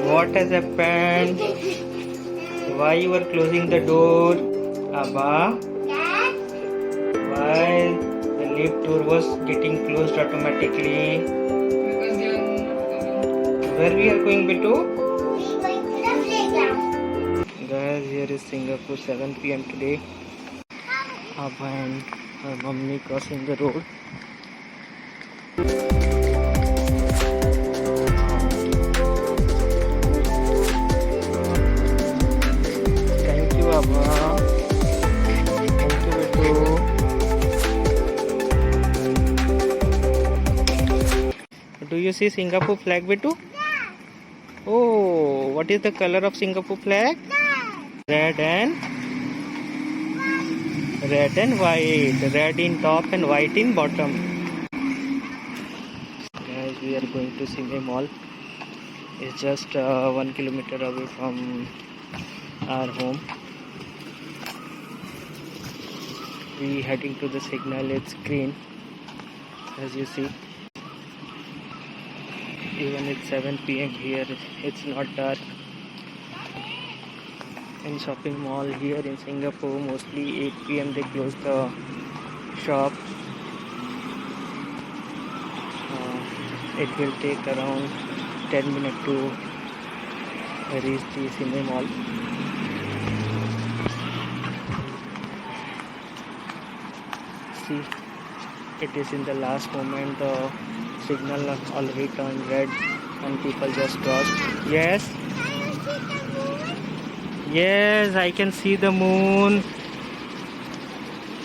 What has happened? Why you are closing the door? Abba? Why the lift door was getting closed automatically? Because you are not coming. Where we are going, Bitu? We going to the playground. Guys, here is Singapore 7 p.m. today. Abba and her mummy crossing the road. Thank you, Abba. Thank you, Bitu. Do you see Singapore flag, Bitu? Oh, what is the color of Singapore flag? Red and white. Red in top and white in bottom. Guys, we are going to Cine Mall. It's just 1 kilometer away from our home. We heading to the signal. It's green, as you see. Even it's 7 p.m. here, it's not dark. In shopping mall here in Singapore, mostly 8 p.m. they close the shop. It will take around 10 minutes to reach the Cine Mall. See, it is in the last moment. The signal already turned red and people just crossed. Yes. Yes, I can see the moon.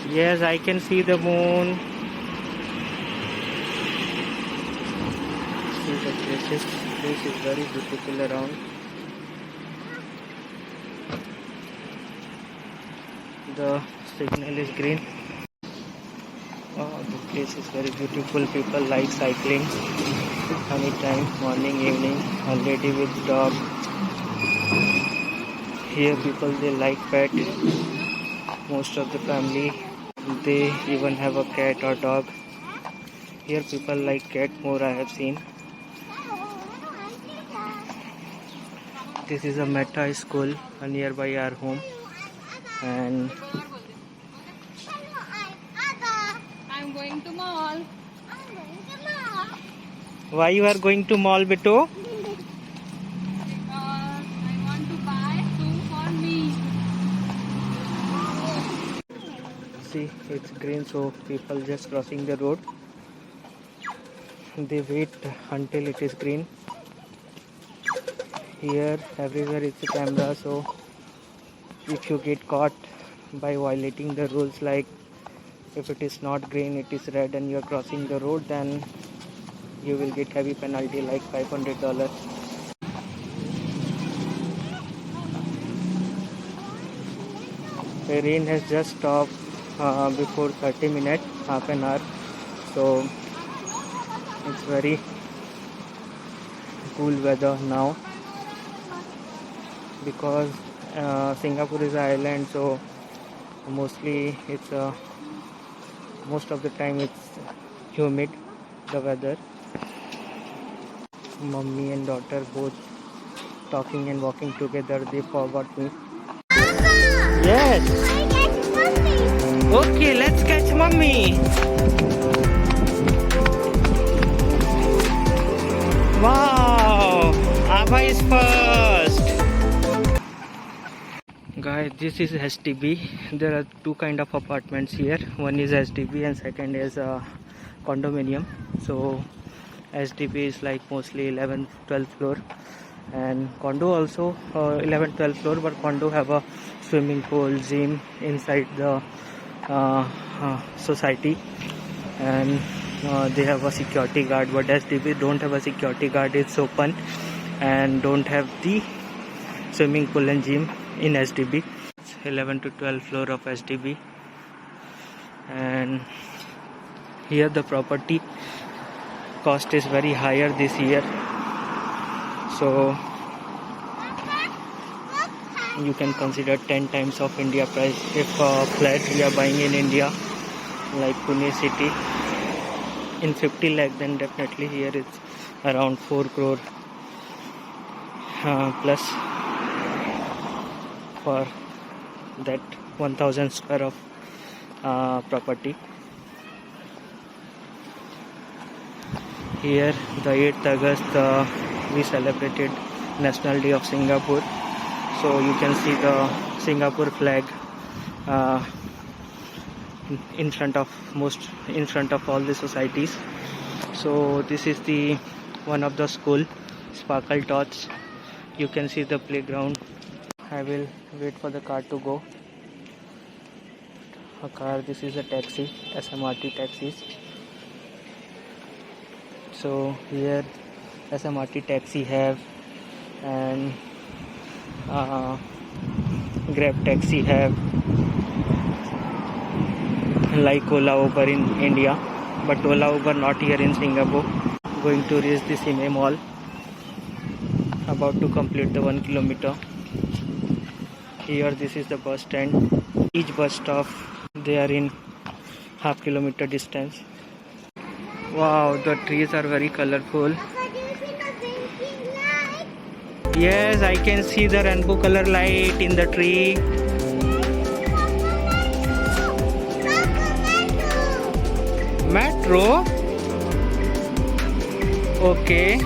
Yes, I can see the moon. See the places. Place is very beautiful around. The signal is green. Oh, the place is very beautiful. People like cycling anytime, morning, evening. A lady with dog. Here people they like pet. Most of the family they even have a cat or dog. Here people like cat more, I have seen. This is a Meta school nearby our home. And I'm going to mall. why you are going to mall, Beto? Because I want to buy shoe for me. See, it's green, so people just crossing the road. They wait until it is green. Here, everywhere it's a camera, so if you get caught by violating the rules, like if it is not green, it is red and you are crossing the road, then you will get heavy penalty like $500. The rain has just stopped before 30 minutes, half an hour. So it's very cool weather now because Singapore is an island, so mostly it's most of the time it's humid, the weather. Mummy and daughter both talking and walking together. They forgot me. Yes. Okay, let's catch Mummy. Wow, Abba is first. Guys, this is SDB. There are two kind of apartments here. One is SDB and second is condominium. So SDB is like mostly 11th, 12th floor, and condo also 11th, 12th floor, but condo have a swimming pool, gym inside the society, and they have a security guard. But SDB don't have a security guard. It's open and don't have the swimming pool and gym in SDB. It's 11 to 12 floor of SDB, and here the property cost is very higher this year, so you can consider 10 times of India price if flat we are buying in India, like Pune city. in 50 lakh, then definitely here it's around 4 crore plus for that 1000 square of property. Here the 8th August we celebrated National Day of Singapore, so you can see the Singapore flag in front of all the societies. So this is the one of the school, Sparkle Tots. You can see the playground. I will wait for the car to go. A car, this is a taxi, SMRT taxis. So here SMRT taxi have, and Grab taxi have, like Ola Uber in India, but Ola Uber not here in Singapore. Going to reach the Sime Mall, about to complete the 1 kilometer. Here this is the bus stand. Each bus stop they are in half kilometer distance. Wow, the trees are very colorful. Papa, do you see the blinking light? Yes, I can see the rainbow color light in the tree. Metro? Okay.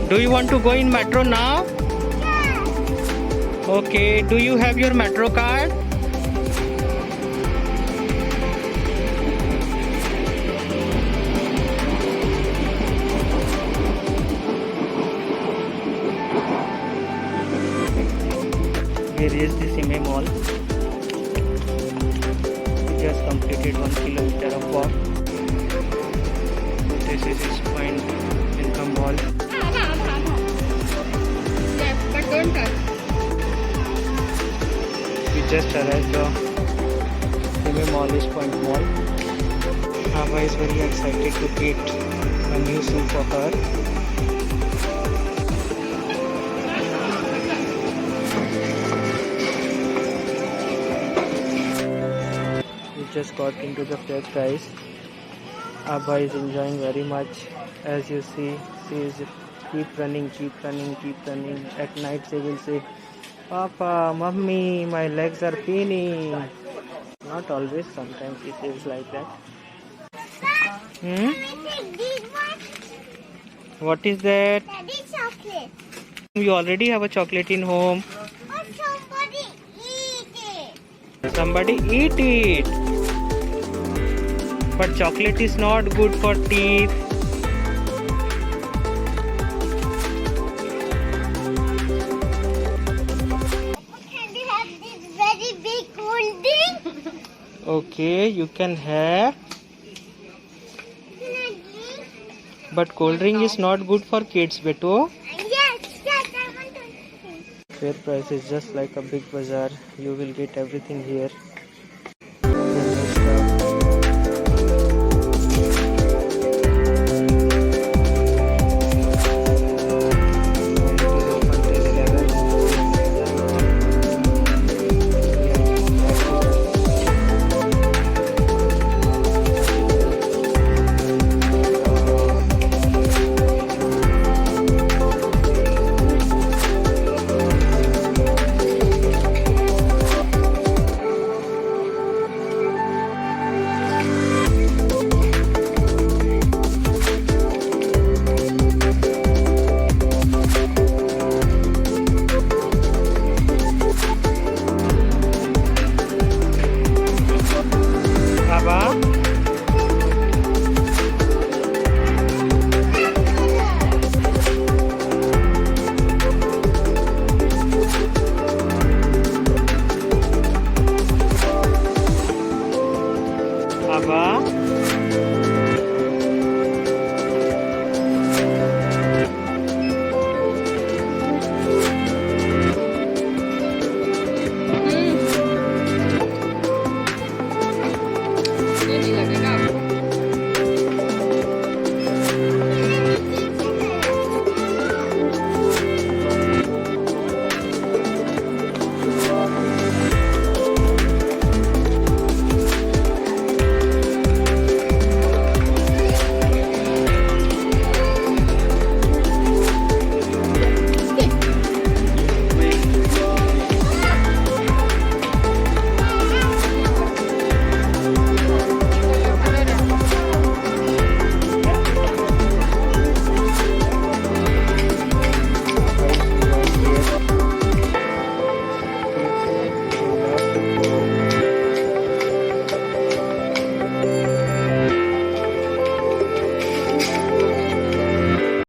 Do you want to go in metro now? Okay. Do you have your metro card? Here is the Sime Mall. We just completed 1 kilometer of walk. This is his point in the mall. Left, but don't touch. We just arrived the Sime Mall is Point Mall. Ava is very excited to get a new shoe for her. We just got into the fair price. Abba is enjoying very much. As you see, she is keep running. At night she will say, Papa, Mummy, my legs are paining. Not always, sometimes she says like that. What is that? Daddy chocolate. You already have a chocolate in home. Or somebody eat it. Somebody eat it. But chocolate is not good for teeth. Can you have this very big cold drink? Okay, you can have. Can I drink? But cold drink is not good for kids, beto. Yes, I want to drink. Fair price is just like a big bazaar. You will get everything here.